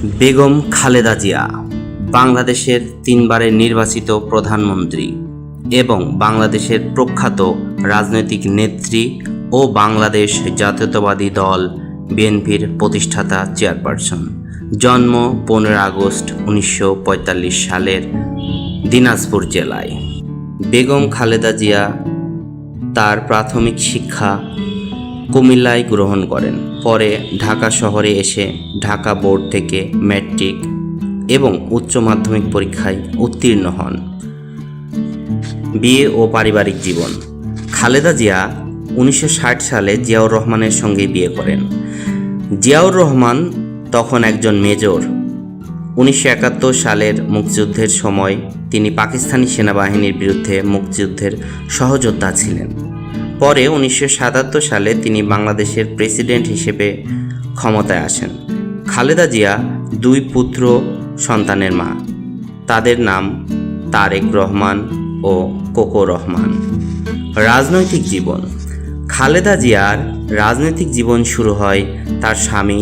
বেগম খালেদা জিয়া বাংলাদেশের তিনবারের নির্বাচিত প্রধানমন্ত্রী এবং বাংলাদেশের প্রখ্যাত রাজনৈতিক নেত্রী ও বাংলাদেশ জাতীয়তাবাদী দল বিএনপির প্রতিষ্ঠাতা চেয়ারপারসন। জন্ম 15 আগস্ট 1945 সালের দিনাজপুর জেলায়। বেগম খালেদা জিয়া তার প্রাথমিক শিক্ষা কুমিল্লায় গ্রহণ করেন। পরে ঢাকা শহরে এসে ঢাকা বোর্ড থেকে ম্যাট্রিক এবং উচ্চ মাধ্যমিক পরীক্ষায় উত্তীর্ণ হন। বিয়ে ও পারিবারিক জীবন। খালেদা জিয়া 1960 সালে জিয়াউর রহমানের সঙ্গে বিয়ে করেন। জিয়াউর রহমান তখন একজন মেজর। 1971 সালের মুক্তিযুদ্ধের সময় তিনি পাকিস্তানি সেনাবাহিনীর বিরুদ্ধে মুক্তিযুদ্ধের সহযোদ্ধা ছিলেন। পরে 1977 সালে তিনি বাংলাদেশের প্রেসিডেন্ট হিসেবে ক্ষমতায় আসেন। খালেদা জিয়া 2 পুত্র সন্তানের মা। তাদের নাম তারেক রহমান ও কোকো রহমান। রাজনৈতিক জীবন। খালেদা জিয়ার রাজনৈতিক জীবন শুরু হয় তার স্বামী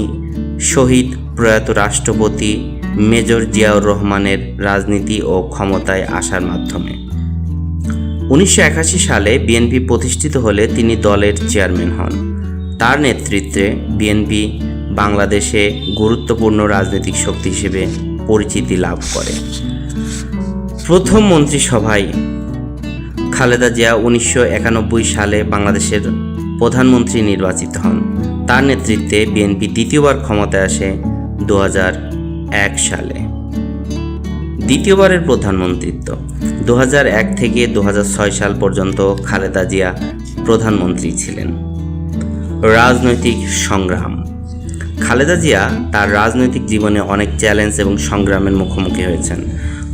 শহীদ প্রয়াত রাষ্ট্রপতি মেজর জিয়াউর রহমানের রাজনীতি ও ক্ষমতায় আসার মাধ্যমে। 1981 সালে বিএনপি প্রতিষ্ঠিত হলে তিনি দলের চেয়ারম্যান হন। তার নেতৃত্বে বিএনপি বাংলাদেশে গুরুত্বপূর্ণ রাজনৈতিক শক্তি হিসেবে পরিচিতি লাভ করে। প্রথম মন্ত্রিসভায় খালেদা জিয়া 1991 সালে বাংলাদেশের প্রধানমন্ত্রী নির্বাচিত হন। তার নেতৃত্বে বিএনপি দ্বিতীয়বার ক্ষমতায় আসে 2001 সালে। দ্বিতীয়বারের প্রধানমন্ত্রিত্ব। 2001 থেকে 2006 সাল পর্যন্ত খালেদা জিয়া প্রধানমন্ত্রী ছিলেন। রাজনৈতিক সংগ্রাম। খালেদা জিয়া তার রাজনৈতিক জীবনে অনেক চ্যালেঞ্জ এবং সংগ্রামের মুখোমুখি হয়েছেন।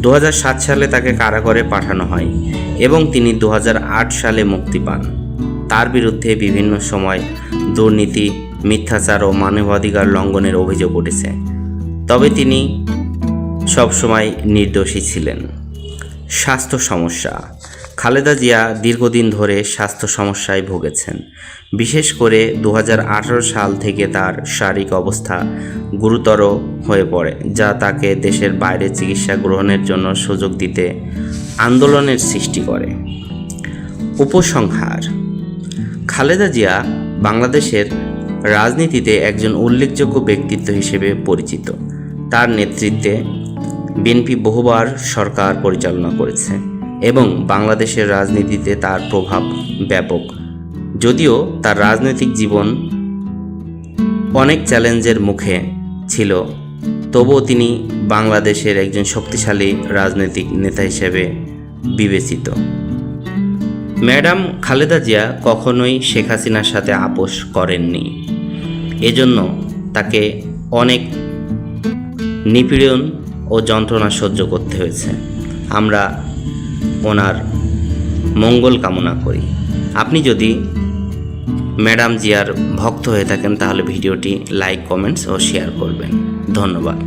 2007 সালে তাকে কারাগারে পাঠানো হয় এবং তিনি 2008 সালে মুক্তি পান। তার বিরুদ্ধে বিভিন্ন সময় দুর্নীতি, মিথ্যাচার ও মানবাধিকার লঙ্ঘনের অভিযোগ উঠেছে, তবে তিনি সবসময় নির্দোষী ছিলেন। স্বাস্থ্য সমস্যা। খালেদা জিয়া দীর্ঘদিন ধরে স্বাস্থ্য সমস্যায় ভুগেছেন। বিশেষ করে 2018 সাল থেকে তার শারীরিক অবস্থা গুরুতর হয়ে পড়ে, যা তাকে দেশের বাইরে চিকিৎসা গ্রহণের জন্য সুযোগ দিতে আন্দোলনের সৃষ্টি করে। উপসংহার। খালেদা জিয়া বাংলাদেশের রাজনীতিতে একজন উল্লেখযোগ্য ব্যক্তিত্ব হিসেবে পরিচিত। তার নেতৃত্বে বিএনপি বহুবার সরকার পরিচালনা করেছে এবং বাংলাদেশের রাজনীতিতে তার প্রভাব ব্যাপক। যদিও তার রাজনৈতিক জীবন অনেক চ্যালেঞ্জের মুখে ছিল, তবুও তিনি বাংলাদেশের একজন শক্তিশালী রাজনৈতিক নেতা হিসেবে বিবেচিত। ম্যাডাম খালেদা জিয়া কখনোই শেখ হাসিনার সাথে আপোষ করেননি। এজন্য তাকে অনেক নিপীড়ন ও যন্ত্রণা সহ্য করতে হয়েছে। আমরা ওনার মঙ্গল কামনা করি। আপনি যদি ম্যাডাম জিয়ার ভক্ত হয়ে থাকেন তাহলে ভিডিওটি লাইক, কমেন্টস ও শেয়ার করবেন। ধন্যবাদ।